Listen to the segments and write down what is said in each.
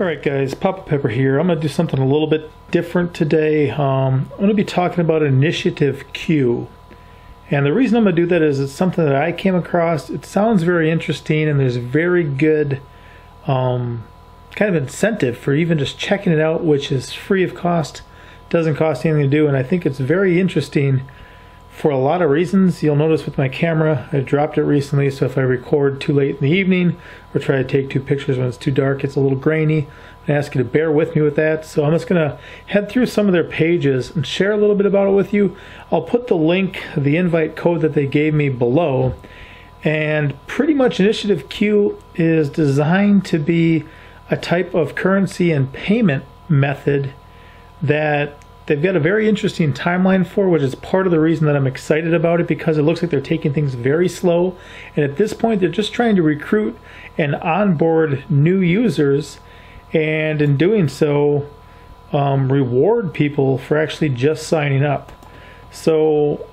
Alright guys, Papa Pepper here. I'm going to do something a little bit different today. I'm going to be talking about initiative Q. And the reason I'm going to do that is it's something that I came across. It sounds very interesting and there's very good kind of incentive for even just checking it out, which is free of cost, doesn't cost anything to do, and I think it's very interesting for a lot of reasons. You'll notice with my camera, I dropped it recently, so if I record too late in the evening or try to take two pictures when it's too dark, it's a little grainy. I ask you to bear with me with that. So I'm just going to head through some of their pages and share a little bit about it with you. I'll put the link, the invite code that they gave me below. And pretty much Initiative Q is designed to be a type of currency and payment method that they've got a very interesting timeline for, which is part of the reason that I'm excited about it, because it looks like they're taking things very slow. And at this point, they're just trying to recruit and onboard new users, and in doing so, reward people for actually just signing up. So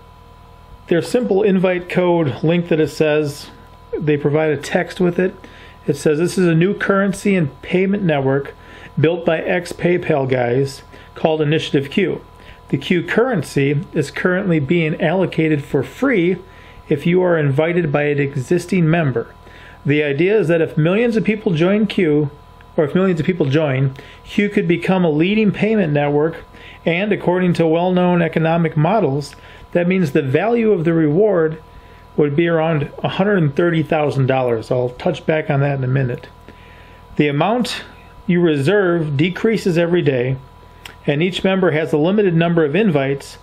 their simple invite code link that it says, they provide a text with it. It says, this is a new currency and payment network built by ex-PayPal guys called Initiative Q. The Q currency is currently being allocated for free if you are invited by an existing member. The idea is that if millions of people join Q, or if millions of people join, Q could become a leading payment network, and according to well-known economic models, that means the value of the reward would be around $130,000. I'll touch back on that in a minute. The amount you reserve decreases every day, and each member has a limited number of invites.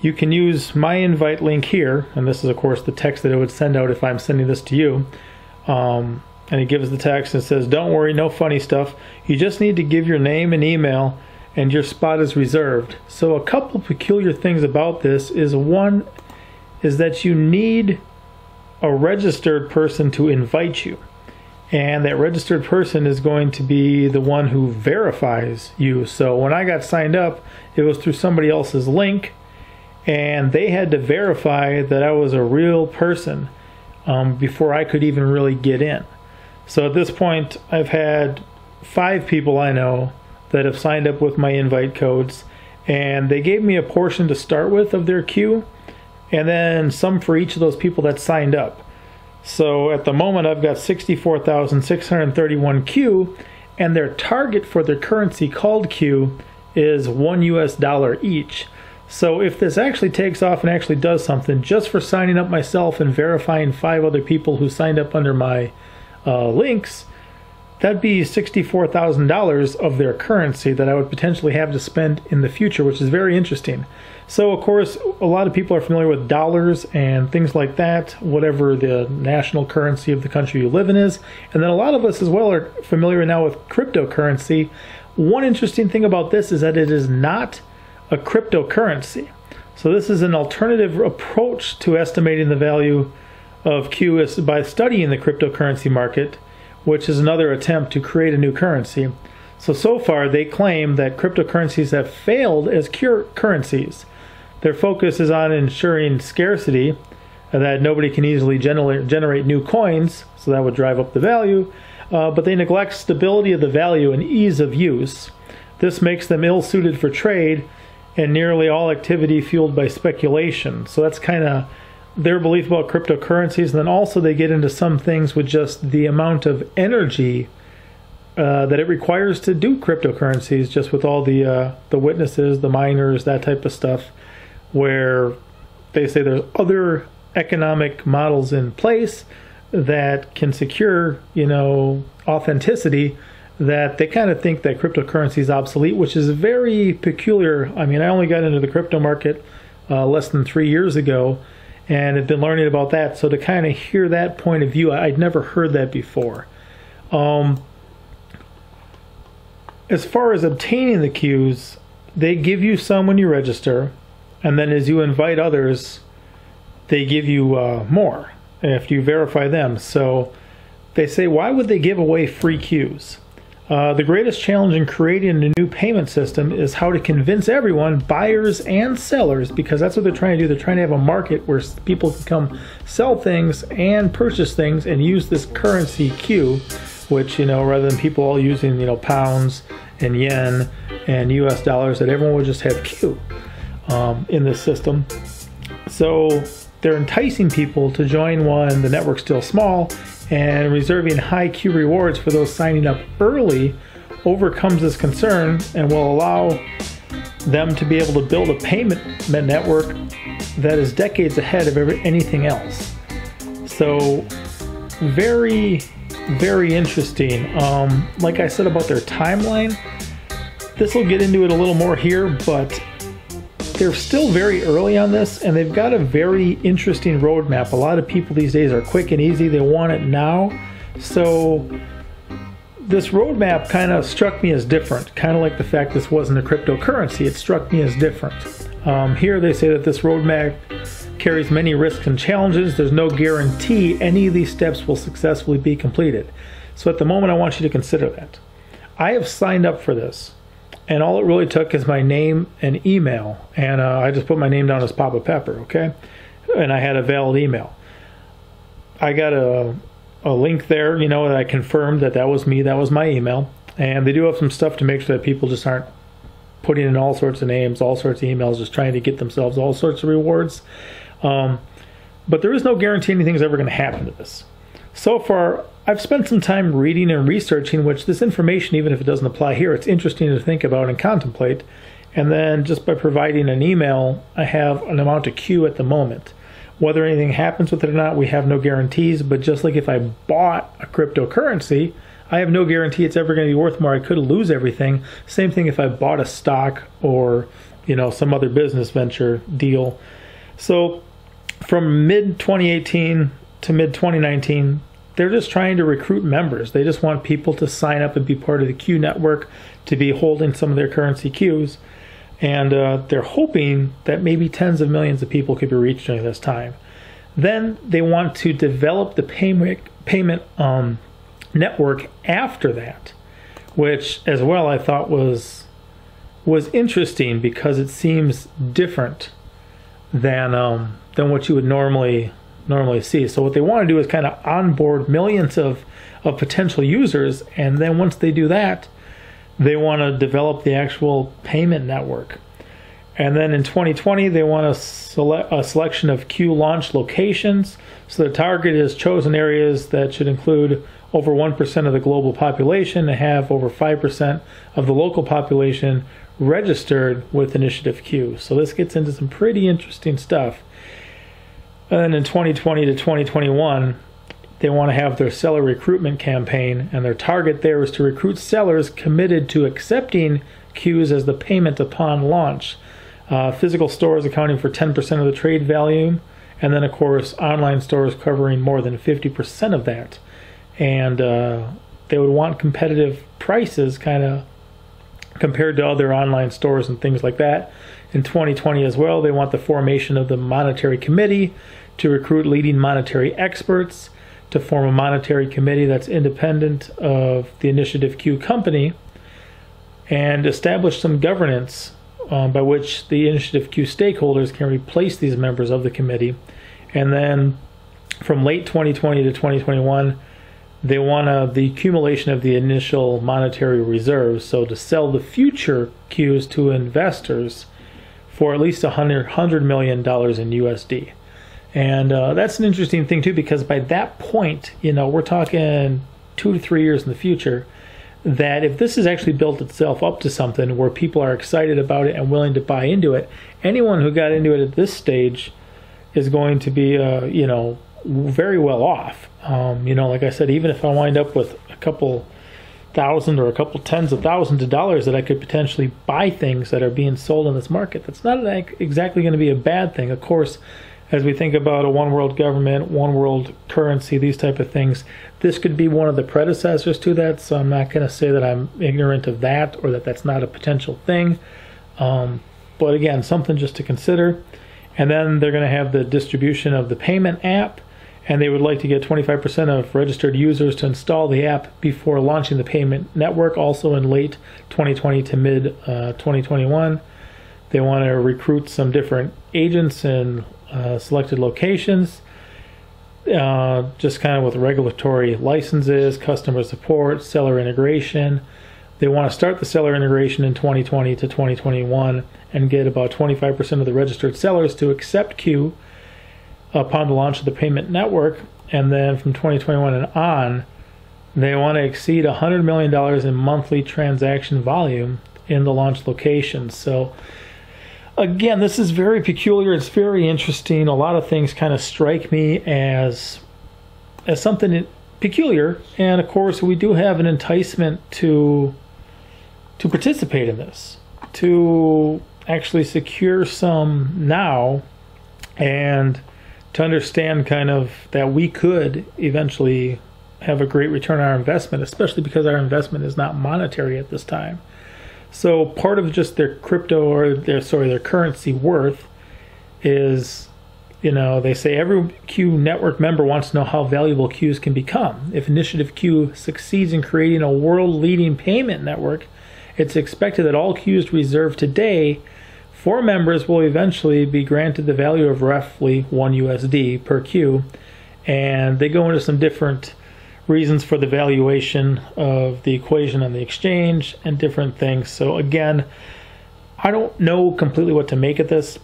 You can use my invite link here, and this is of course the text that it would send out if I'm sending this to you. And it gives the text and says, don't worry, no funny stuff. You just need to give your name and email and your spot is reserved. So a couple peculiar things about this is, one is that you need a registered person to invite you. And that registered person is going to be the one who verifies you. So when I got signed up, it was through somebody else's link, and they had to verify that I was a real person before I could even really get in. So at this point, I've had 5 people I know that have signed up with my invite codes, and they gave me a portion to start with of their queue, and then some for each of those people that signed up. So at the moment, I've got 64,631 Q, and their target for their currency called Q is $1 each. So if this actually takes off and actually does something, just for signing up myself and verifying 5 other people who signed up under my links, that'd be $64,000 of their currency that I would potentially have to spend in the future, which is very interesting. So of course, a lot of people are familiar with dollars and things like that, whatever the national currency of the country you live in is. And then a lot of us as well are familiar now with cryptocurrency. One interesting thing about this is that it is not a cryptocurrency. So this is an alternative approach to estimating the value of Q is by studying the cryptocurrency market, which is another attempt to create a new currency. So far they claim that cryptocurrencies have failed as currencies. Their focus is on ensuring scarcity, and that nobody can easily generate new coins, so that would drive up the value, but they neglect stability of the value and ease of use. This makes them ill-suited for trade and nearly all activity fueled by speculation. So that's kind of their belief about cryptocurrencies. And then also they get into some things with just the amount of energy that it requires to do cryptocurrencies, just with all the witnesses, the miners, that type of stuff, where they say there's other economic models in place that can secure, authenticity, that they kind of think that cryptocurrency is obsolete, which is very peculiar. I mean, I only got into the crypto market less than 3 years ago, and have been learning about that. So to kind of hear that point of view, I'd never heard that before. As far as obtaining the Qs, they give you some when you register, and then as you invite others, they give you more if you verify them. So they say, why would they give away free Qs? The greatest challenge in creating a new payment system is how to convince everyone, buyers and sellers, because that's what they're trying to do. They're trying to have a market where people can come sell things and purchase things and use this currency Q which, rather than people all using, pounds and yen and US dollars, that everyone would just have Q in this system. So they're enticing people to join one, the network's still small, and reserving high Q rewards for those signing up early overcomes this concern and will allow them to be able to build a payment network that is decades ahead of anything else. So very, very interesting. Like I said about their timeline, this will get into it a little more here, but they're still very early on this, and they've got a very interesting roadmap. A lot of people these days are quick and easy. They want it now. So this roadmap kind of struck me as different, kind of like the fact this wasn't a cryptocurrency. It struck me as different. Here they say that this roadmap carries many risks and challenges. There's no guarantee any of these steps will successfully be completed. So at the moment, I want you to consider that. I have signed up for this, and all it really took is my name and email, and I just put my name down as Papa Pepper, okay? And I had a valid email. I got a link there, that I confirmed that was me, that was my email, and they do have some stuff to make sure that people just aren't putting in all sorts of names, all sorts of emails, just trying to get themselves all sorts of rewards. But there is no guarantee anything's ever going to happen to this. So far, I've spent some time reading and researching, which this information, even if it doesn't apply here, it's interesting to think about and contemplate. And then just by providing an email, I have an amount of Q at the moment. Whether anything happens with it or not, we have no guarantees, but just like if I bought a cryptocurrency, I have no guarantee it's ever going to be worth more. I could lose everything. Same thing if I bought a stock or, some other business venture deal. So from mid-2018 to mid-2019, they're just trying to recruit members. They just want people to sign up and be part of the Q network, to be holding some of their currency Qs. And they're hoping that maybe tens of millions of people could be reached during this time. Then they want to develop the payment network after that, which as well I thought was interesting because it seems different than what you would normally see. So what they want to do is kind of onboard millions of potential users, and then once they do that, they want to develop the actual payment network. And then in 2020, they want a selection of Q launch locations. So the target is chosen areas that should include over 1% of the global population and have over 5% of the local population registered with Initiative Q. So this gets into some pretty interesting stuff. And then in 2020 to 2021, they want to have their seller recruitment campaign, and their target there is to recruit sellers committed to accepting Qs as the payment upon launch. Physical stores accounting for 10% of the trade volume, and then of course online stores covering more than 50% of that. And they would want competitive prices kind of compared to other online stores and things like that. In 2020 as well, they want the formation of the monetary committee to recruit leading monetary experts, to form a monetary committee that's independent of the Initiative Q company, and establish some governance by which the Initiative Q stakeholders can replace these members of the committee. And then from late 2020 to 2021, they want the accumulation of the initial monetary reserves, so to sell the future Qs to investors for at least $100 million in USD. And that's an interesting thing too, because by that point, we're talking 2 to 3 years in the future, that if this has actually built itself up to something where people are excited about it and willing to buy into it, anyone who got into it at this stage is going to be, very well off. Like I said, even if I wind up with a couple thousand or a couple tens of thousands of dollars that I could potentially buy things that are being sold in this market, that's not exactly going to be a bad thing. Of course, as we think about a one world government, one world currency, these type of things, this could be one of the predecessors to that. So I'm not going to say that I'm ignorant of that or that that's not a potential thing. But again, something just to consider. And then they're going to have the distribution of the payment app, and they would like to get 25% of registered users to install the app before launching the payment network, also in late 2020 to mid 2021. They want to recruit some different agents in selected locations. just kind of with regulatory licenses, customer support, seller integration. They want to start the seller integration in 2020 to 2021 and get about 25% of the registered sellers to accept Q upon the launch of the payment network. And then from 2021 and on, they want to exceed $100 million in monthly transaction volume in the launch locations. So again, this is very peculiar. It's very interesting. A lot of things kind of strike me as something peculiar. And of course, we do have an enticement to participate in this, to actually secure some now, and to understand kind of that we could eventually have a great return on our investment, especially because our investment is not monetary at this time. So part of just their crypto, or their currency worth is, they say every Q network member wants to know how valuable Qs can become. If Initiative Q succeeds in creating a world-leading payment network, it's expected that all Qs reserved today for members will eventually be granted the value of roughly $1 per Q. And they go into some different reasons for the valuation of the equation on the exchange and different things. So again, I don't know completely what to make of this,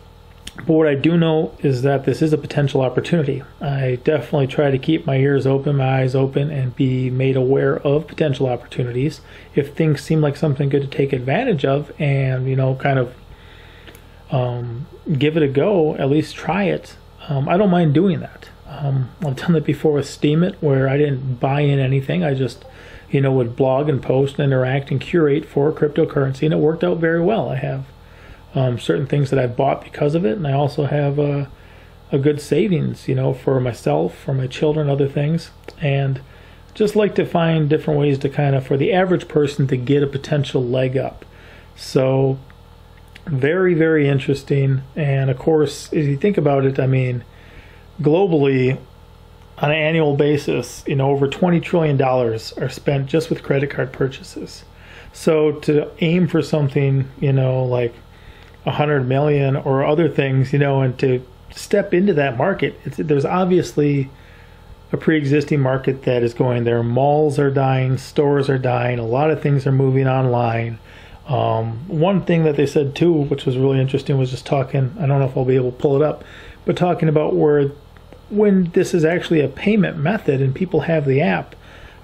but what I do know is that this is a potential opportunity. I definitely try to keep my ears open, my eyes open, and be made aware of potential opportunities. If things seem like something good to take advantage of and, kind of give it a go, at least try it, I don't mind doing that. I've done that before with Steemit, where I didn't buy in anything. I just, would blog and post and interact and curate for cryptocurrency, and it worked out very well. I have certain things that I bought because of it, and I also have a good savings, for myself, for my children, other things, and just like to find different ways to kind of, for the average person, to get a potential leg up. So very, very interesting. And of course, if you think about it, globally, on an annual basis, over $20 trillion are spent just with credit card purchases. So to aim for something, like 100 million or other things, and to step into that market, there's obviously a pre-existing market that is going there. Malls are dying, stores are dying, a lot of things are moving online. One thing that they said too, which was really interesting, was just talking, I don't know if I'll be able to pull it up, but talking about when this is actually a payment method and people have the app,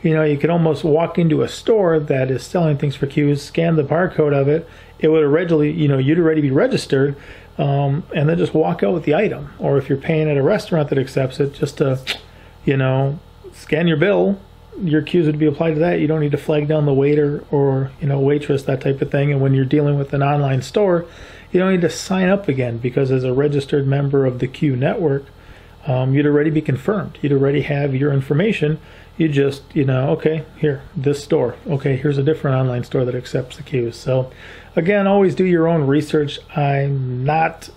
you could almost walk into a store that is selling things for Qs, scan the barcode of it, it would already, you'd already be registered, and then just walk out with the item. Or if you're paying at a restaurant that accepts it, just to, scan your bill, your Qs would be applied to that. You don't need to flag down the waiter or, waitress, that type of thing. And when you're dealing with an online store, you don't need to sign up again, because as a registered member of the Q network, you'd already be confirmed. You'd already have your information. You just, okay, here, this store. Okay, here's a different online store that accepts the Qs. So again, always do your own research. I'm not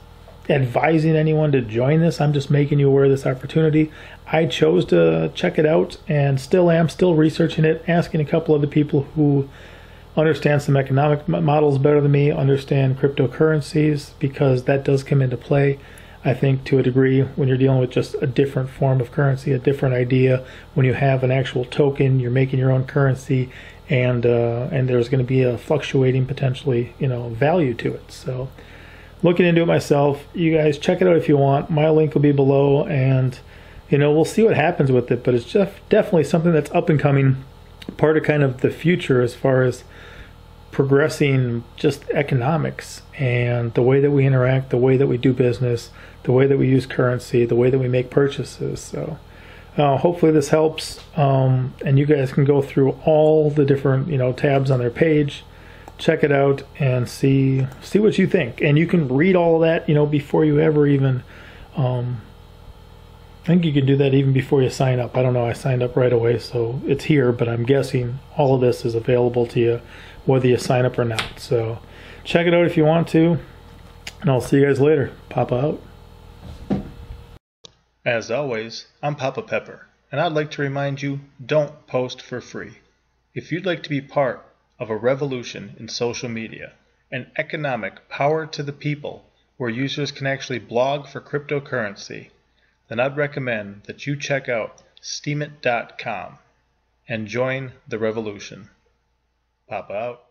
advising anyone to join this. I'm just making you aware of this opportunity. I chose to check it out and still researching it, asking a couple other people who understand some economic models better than me, understand cryptocurrencies, because that does come into play, I think, to a degree, when you're dealing with just a different form of currency, a different idea. When you have an actual token, you're making your own currency, and there's going to be a fluctuating, potentially, value to it. So looking into it myself, you guys check it out if you want. My link will be below, and we'll see what happens with it. But it's definitely something that's up and coming, part of kind of the future as far as progressing just economics and the way that we interact, the way that we do business, the way that we use currency, the way that we make purchases. So hopefully this helps, and you guys can go through all the different tabs on their page, check it out, and see what you think. And you can read all of that before you ever even I think you can do that even before you sign up. I don't know, I signed up right away, so it's here, but I'm guessing all of this is available to you whether you sign up or not. So check it out if you want to, and I'll see you guys later. Papa out. As always, I'm Papa Pepper, and I'd like to remind you, don't post for free. If you'd like to be part of a revolution in social media, an economic power to the people where users can actually blog for cryptocurrency, then I'd recommend that you check out steemit.com and join the revolution. Papa out.